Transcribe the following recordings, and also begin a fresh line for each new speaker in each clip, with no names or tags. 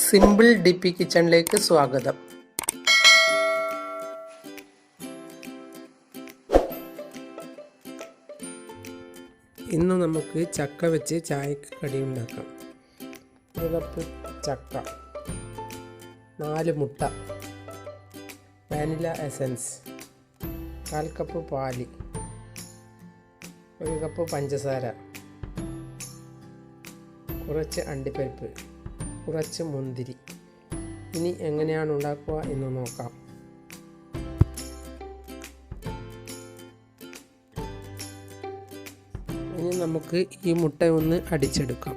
Simple DP കിച്ചണിലേക്ക് സ്വാഗതം. ഇന്ന് നമുക്ക് ചക്ക വെച്ച് ചായക്ക് കടി ഉണ്ടാക്കാം. 1 കപ്പ് ചക്ക, 4 മുട്ട, വാനില എസൻസ്, 1/4 കപ്പ് പാല്, 1 കപ്പ് പഞ്ചസാര, കുറച്ച് അണ്ടിപ്പരിപ്പ്, കുറച്ച് മുന്തിരി. ഇനി എങ്ങനെയാണ് ഉണ്ടാക്കുക എന്ന് നോക്കാം. ഇനി നമുക്ക് ഈ മുട്ട ഒന്ന് അടിച്ചെടുക്കാം.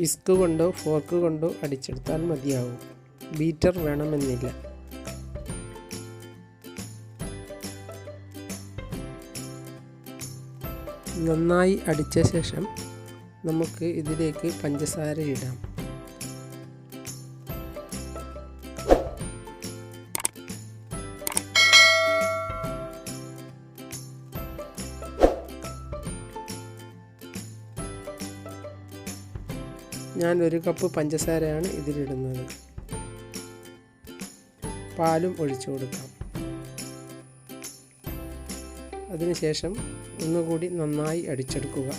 വിസ്ക് കൊണ്ടോ ഫോർക്ക് കൊണ്ടോ അടിച്ചെടുത്താൽ മതിയാവും. ബീറ്റർ വേണമെന്നില്ല. നന്നായി അടിച്ച ശേഷം നമുക്ക് ഇതിലേക്ക് പഞ്ചസാര ഇടാം. ഞാൻ 1 കപ്പ് പഞ്ചസാരയാണ് ഇതിലിടുന്നത്. പാലും ഒഴിച്ചു കൊടുക്കാം. അതിനുശേഷം ഒന്നുകൂടി നന്നായി അടിച്ചെടുക്കുക.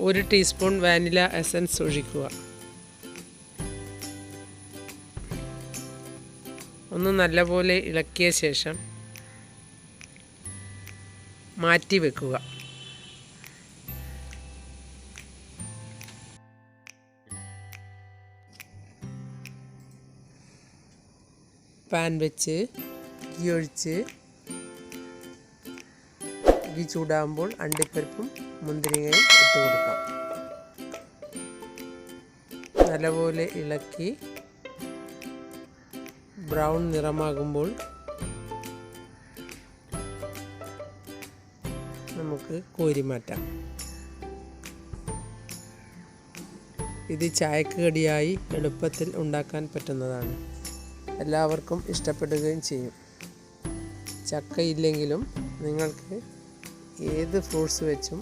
ഒരു ടീസ്പൂൺ വാനില എസൻസ് ഒഴിക്കുക. ഒന്ന് നല്ലപോലെ ഇളക്കിയ ശേഷം മാറ്റി വെക്കുക. പാൻ വെച്ച് ഗീ ഒഴിച്ച് ഗീ ചൂടാകുമ്പോൾ അണ്ടിപ്പരിപ്പും മുന്തിരിങ്ങയും ഇട്ട് കൊടുക്കാം. നല്ലപോലെ ഇളക്കി ബ്രൗൺ നിറമാകുമ്പോൾ നമുക്ക് കോരി മാറ്റാം. ഇത് ചായക്ക് കടിയായി എളുപ്പത്തിൽ ഉണ്ടാക്കാൻ പറ്റുന്നതാണ്. എല്ലാവർക്കും ഇഷ്ടപ്പെടുകയും ചെയ്യും. ചക്ക ഇല്ലെങ്കിലും നിങ്ങൾക്ക് ഏത് ഫ്രൂട്ട്സ് വെച്ചും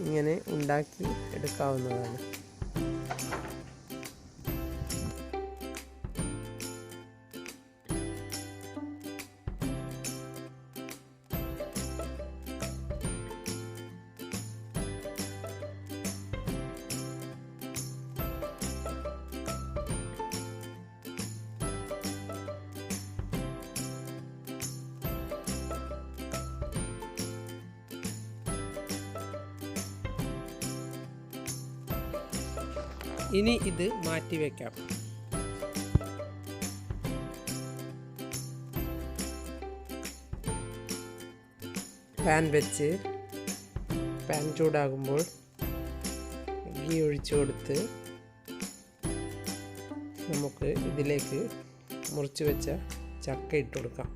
ഇങ്ങനെ ഉണ്ടാക്കി എടുക്കാവുന്നതാണ്. ഇനി ഇത് മാറ്റി വയ്ക്കാം. പാൻ വെച്ച് പാൻ ചൂടാകുമ്പോൾ ഗീ ഒഴിച്ചു കൊടുത്ത് നമുക്ക് ഇതിലേക്ക് മുറിച്ച് വെച്ച ചക്ക ഇട്ട് കൊടുക്കാം.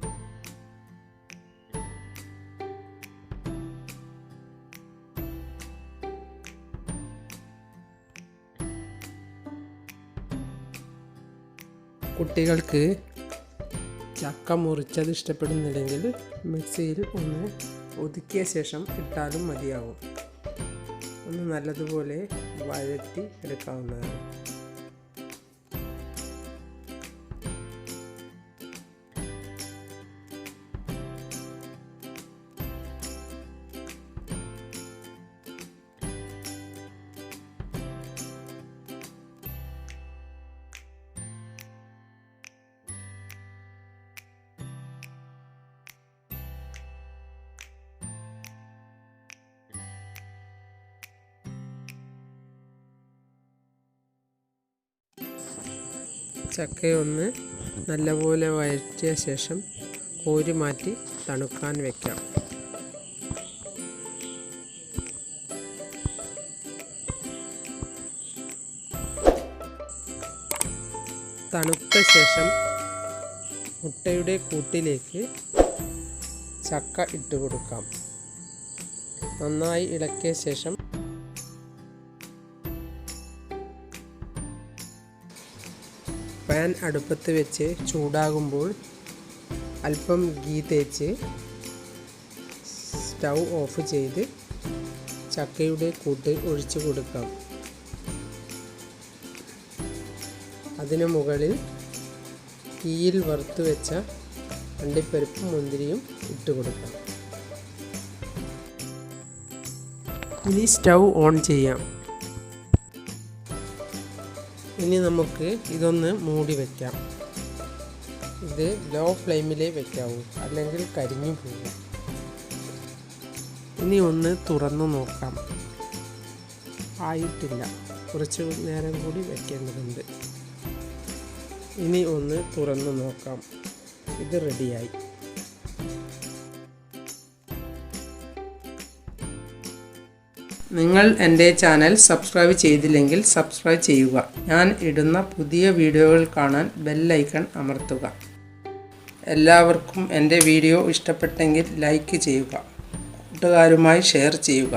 കുട്ടികൾക്ക് ചക്ക മുറിച്ചത് ഇഷ്ടപ്പെടുന്നില്ലെങ്കിൽ മിക്സിയിൽ ഒന്ന് ഒതുക്കിയ ശേഷം ഇട്ടാലും മതിയാവും. ഒന്ന് നല്ലതുപോലെ വഴറ്റി എടുക്കാവുന്നതാണ്. ചക്കയൊന്ന് നല്ലപോലെ വഴറ്റിയ ശേഷം കോരി മാറ്റി തണുക്കാൻ വയ്ക്കാം. തണുത്ത ശേഷം മുട്ടയുടെ കൂട്ടിലേക്ക് ചക്ക ഇട്ട് കൊടുക്കാം. നന്നായി ഇളക്കിയ ശേഷം പാൻ അടുപ്പത്ത് വെച്ച് ചൂടാകുമ്പോൾ അല്പം ഗീ തേച്ച് സ്റ്റൗ ഓഫ് ചെയ്ത് ചക്കയുടെ കൂട്ട് ഒഴിച്ചു കൊടുക്കാം. അതിനു മുകളിൽ തീയിൽ വറുത്ത് വെച്ച അണ്ടിപ്പരിപ്പും മുന്തിരിയും ഇട്ട് കൊടുക്കാം. ഇനി സ്റ്റൗ ഓൺ ചെയ്യാം. ഇനി നമുക്ക് ഇതൊന്ന് മൂടി വയ്ക്കാം. ഇത് ലോ ഫ്ലെയിമിലേ വയ്ക്കാവൂ, അല്ലെങ്കിൽ കരിഞ്ഞു പോകും. ഇനി ഒന്ന് തുറന്നു നോക്കാം. ആയിട്ടില്ല, കുറച്ച് നേരം കൂടി വയ്ക്കേണ്ടതുണ്ട്. ഇനി ഒന്ന് തുറന്നു നോക്കാം. ഇത് റെഡിയായി. നിങ്ങൾ എൻ്റെ ചാനൽ സബ്സ്ക്രൈബ് ചെയ്തില്ലെങ്കിൽ സബ്സ്ക്രൈബ് ചെയ്യുക. ഞാൻ ഇടുന്ന പുതിയ വീഡിയോകൾ കാണാൻ ബെൽ ഐക്കൺ അമർത്തുക. എല്ലാവർക്കും എൻ്റെ വീഡിയോ ഇഷ്ടപ്പെട്ടെങ്കിൽ ലൈക്ക് ചെയ്യുക. കൂട്ടുകാരുമായി ഷെയർ ചെയ്യുക.